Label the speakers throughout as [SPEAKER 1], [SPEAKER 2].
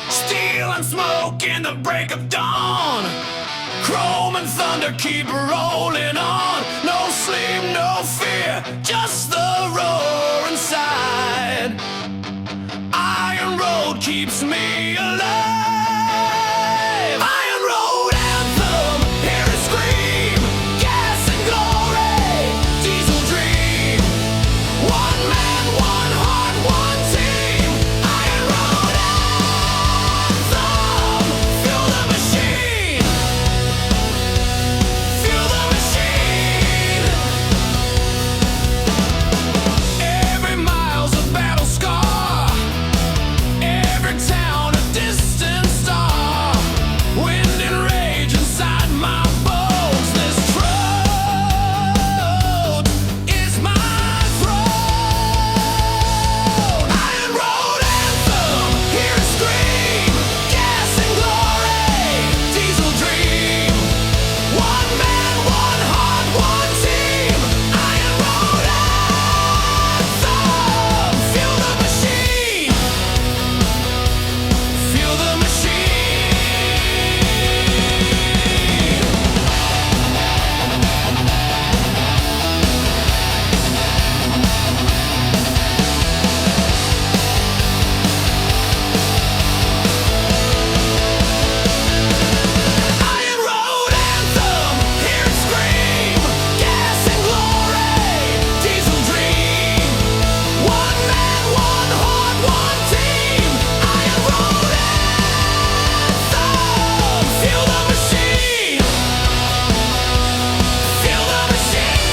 [SPEAKER 1] Steel and smoke in the break of dawn. Chrome and thunder keep rolling on. No sleep, no fear, just the roar inside. Iron road keeps me alive. Iron road anthem, hear it scream. Gas and glory, diesel dream. One man, one heart, one team. Iron road anthem, feel the machine. Feel the machine. Every mile's a battle scar. Every town a distant star. Wind and rage inside my bones. This road is my throne. Iron road anthem, hear it scream. Gas and glory, diesel dream. One man, one heart, one team. Iron road anthem, feel the machine. Feel the machine. Iron road anthem, hear it scream. Gas and glory, diesel dream. One man, one heart, one team. Iron road anthem, feel the machine. Feel the machine.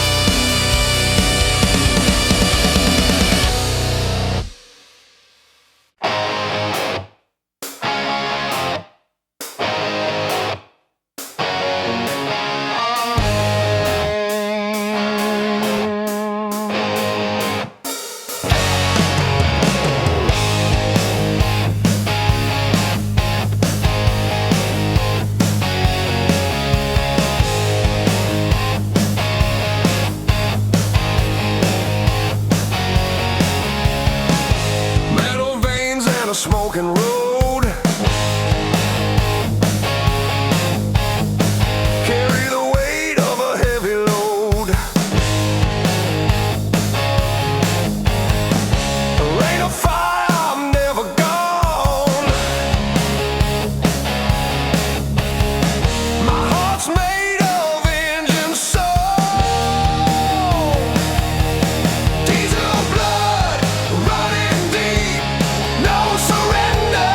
[SPEAKER 2] Metal veins and a smoking road. Carry the weight of a heavy load. Rain or fire, I'm never gone. My heart's made of engine soul. Diesel blood running deep. No surrender.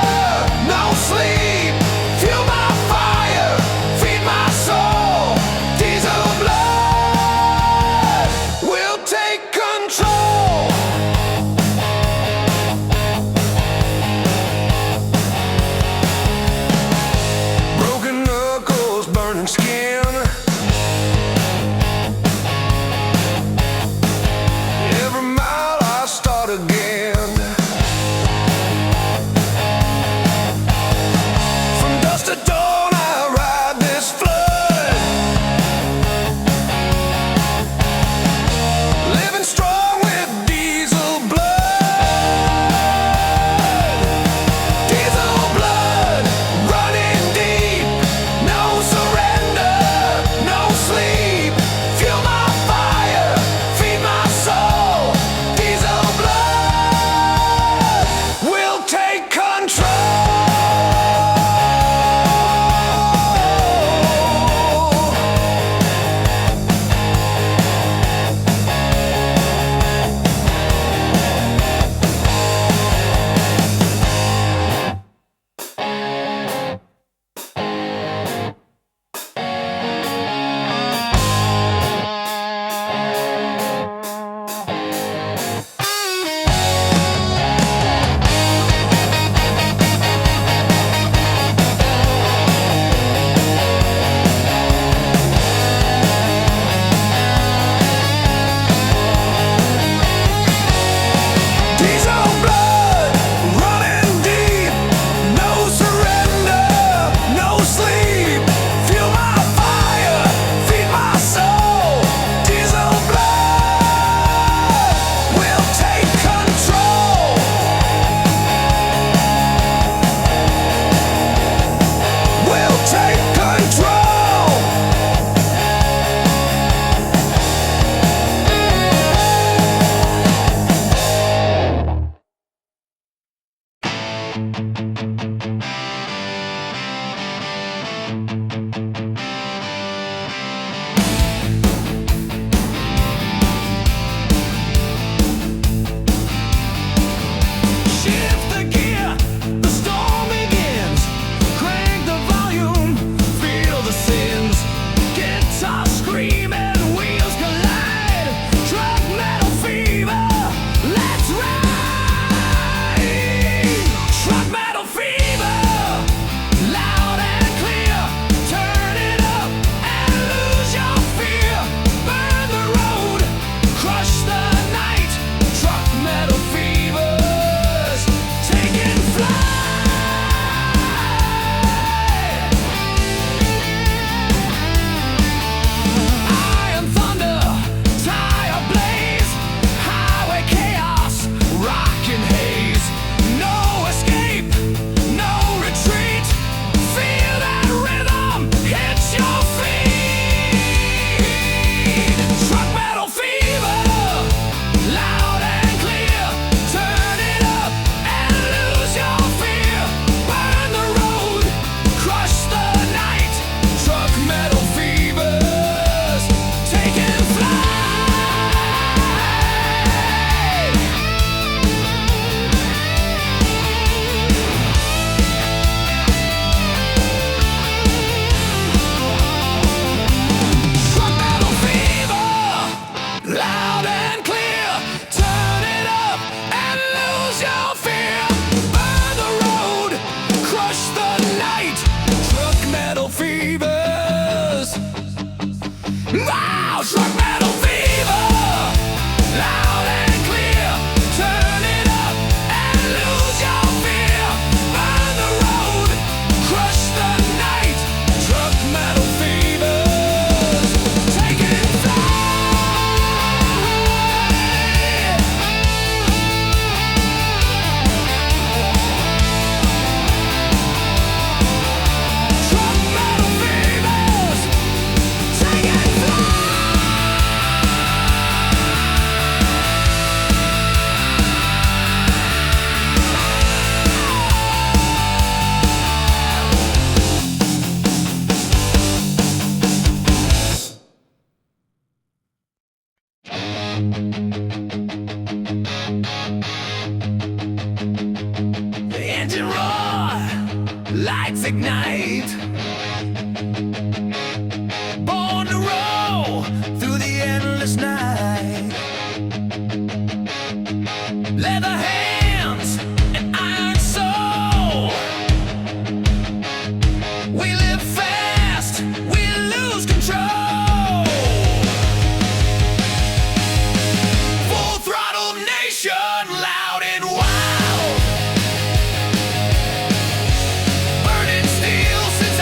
[SPEAKER 1] The engine roar, lights ignite. Born to roll through the endless night. Leather hands and iron soul. We live fast, we lose control. Full throttle nation, loud and wild. Burning steel since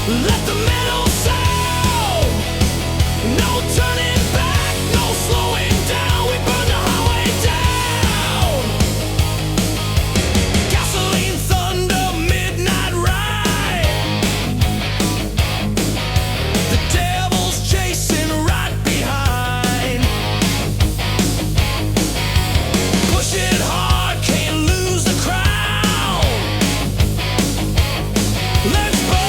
[SPEAKER 1] Let the metal sound. No turning back, no slowing down. We burn the highway down. Gasoline thunder, midnight ride. The devil's chasing right behind. Push it hard, can't lose the crown. Let's burn.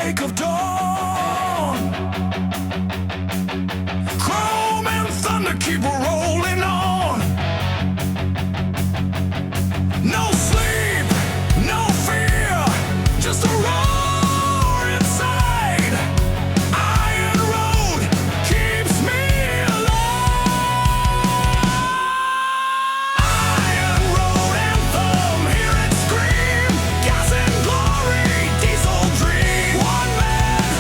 [SPEAKER 2] break of dawn. Chrome and thunder keep rolling on. No sleep, no fear, just a roar inside. Iron road keeps me alive. Iron road anthem, hear it scream. Gas and glory, diesel dream. One man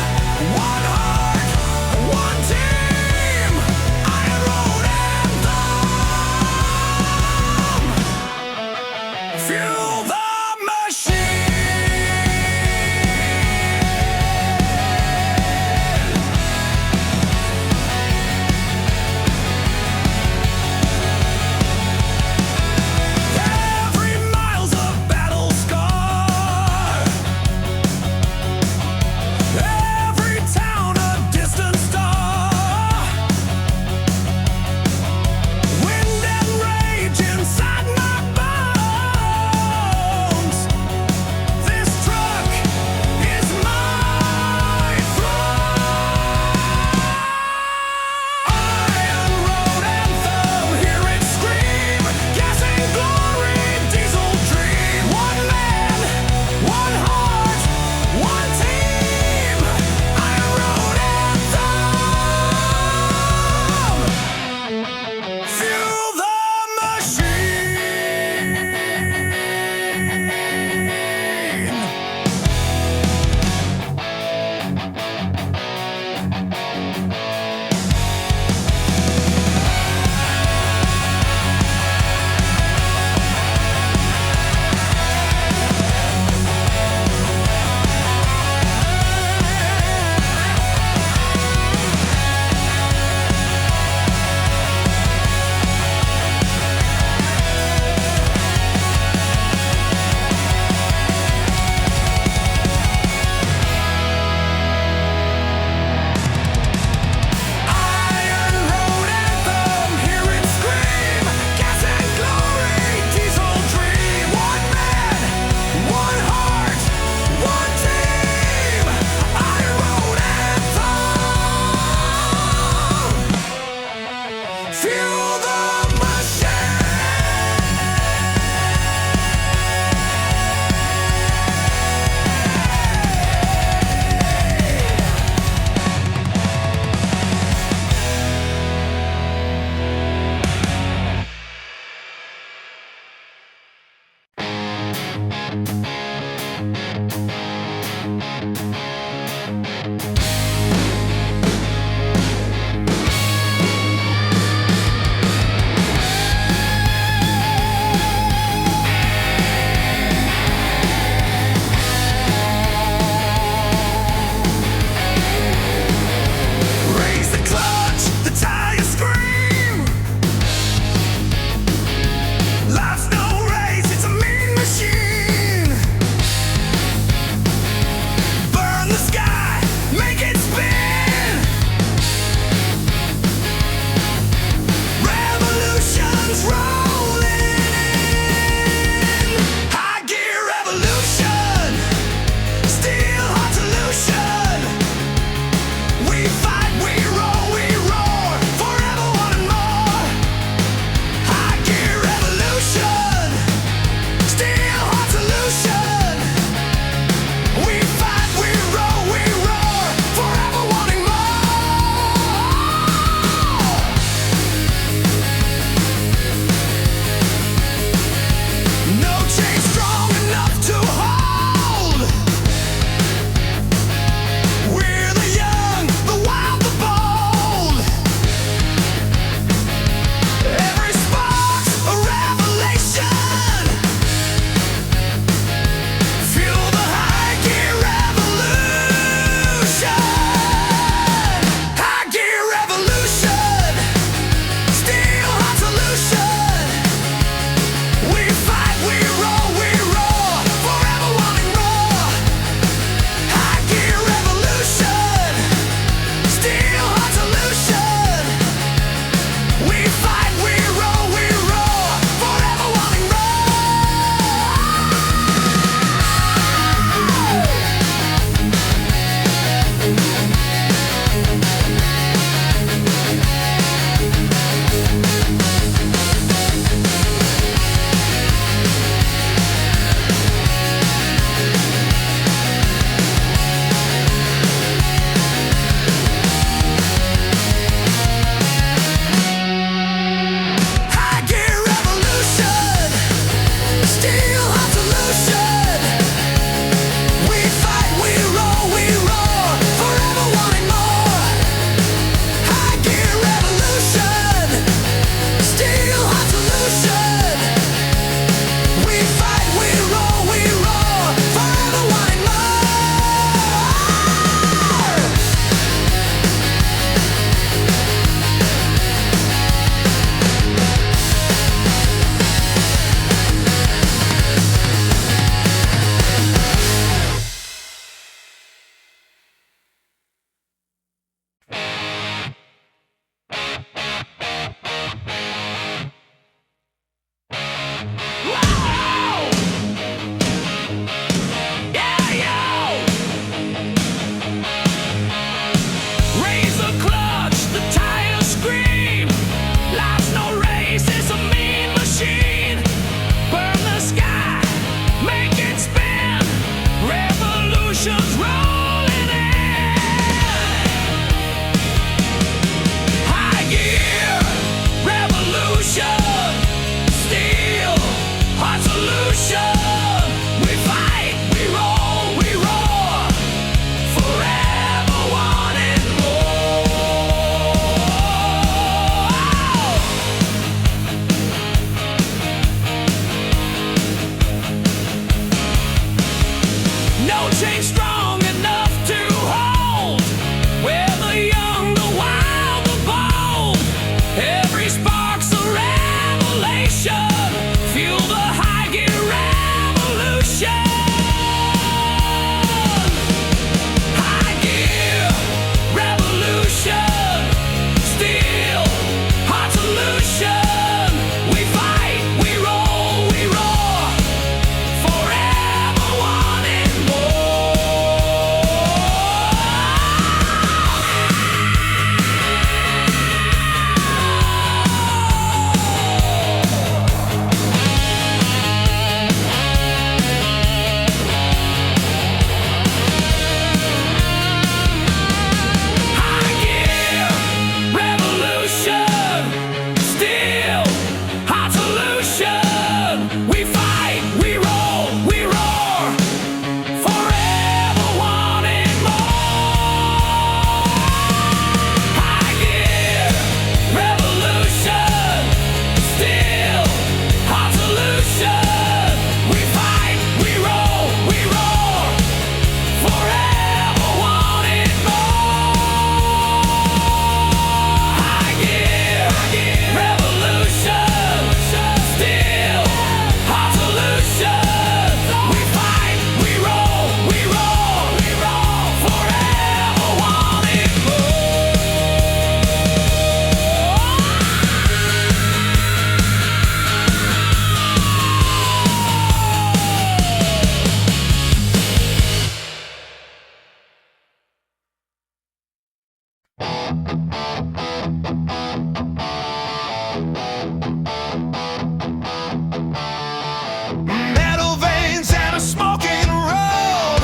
[SPEAKER 1] Metal veins and a smoking road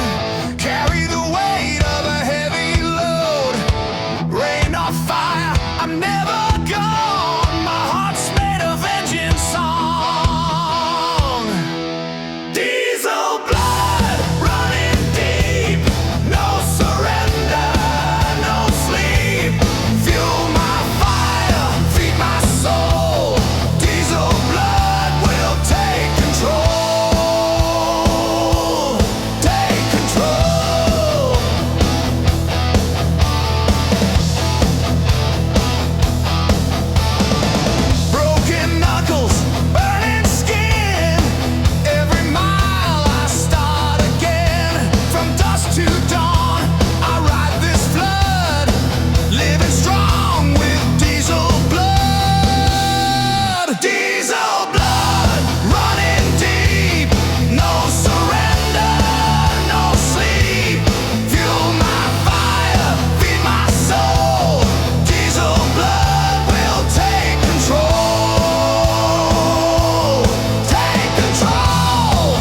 [SPEAKER 1] carry the weight of a heavy load. Rain or fire, I'm never gone. My heart's made of engine song. Diesel blood running deep. No surrender, no sleep. Fuel my fire, feed my soul. Diesel blood will take control. Take control. Broken knuckles, burning skin. Every mile I start again. From dusk to dawn, I ride this flood. Living strong with diesel blood. Diesel blood running deep. No surrender, no sleep. Fuel my fire, feed my soul. Diesel blood will take control. Take control.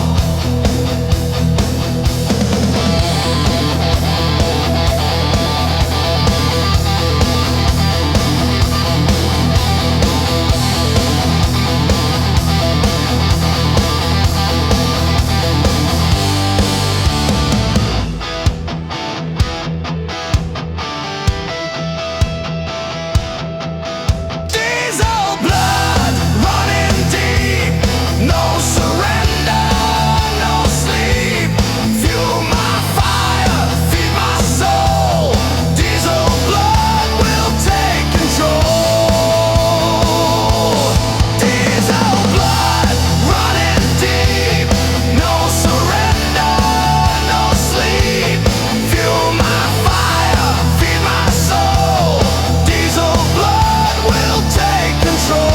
[SPEAKER 1] Diesel blood running deep. No surrender, no sleep. Fuel my fire, feed my soul. Diesel blood will take control. Diesel blood running deep. No surrender, no sleep. Fuel my fire, feed my soul. Diesel blood will take control.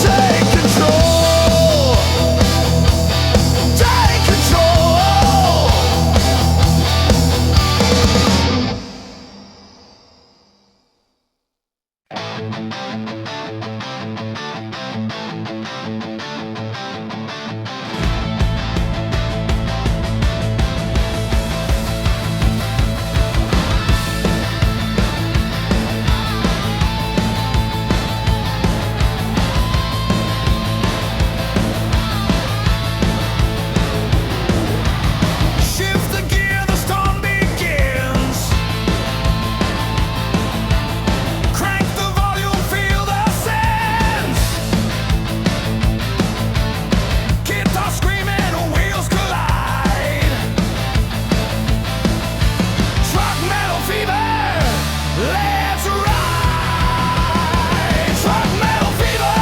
[SPEAKER 1] Take control. Take control. Shift the gear, the storm begins. Crank the volume, feel the sense. Guitar screaming, wheels collide. Truck metal fever, let's ride. Truck metal fever,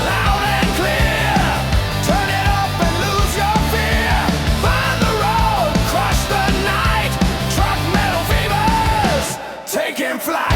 [SPEAKER 1] loud and clear. Turn it up and lose your fear. Find the road, crush the night. Truck metal fevers, taking flight.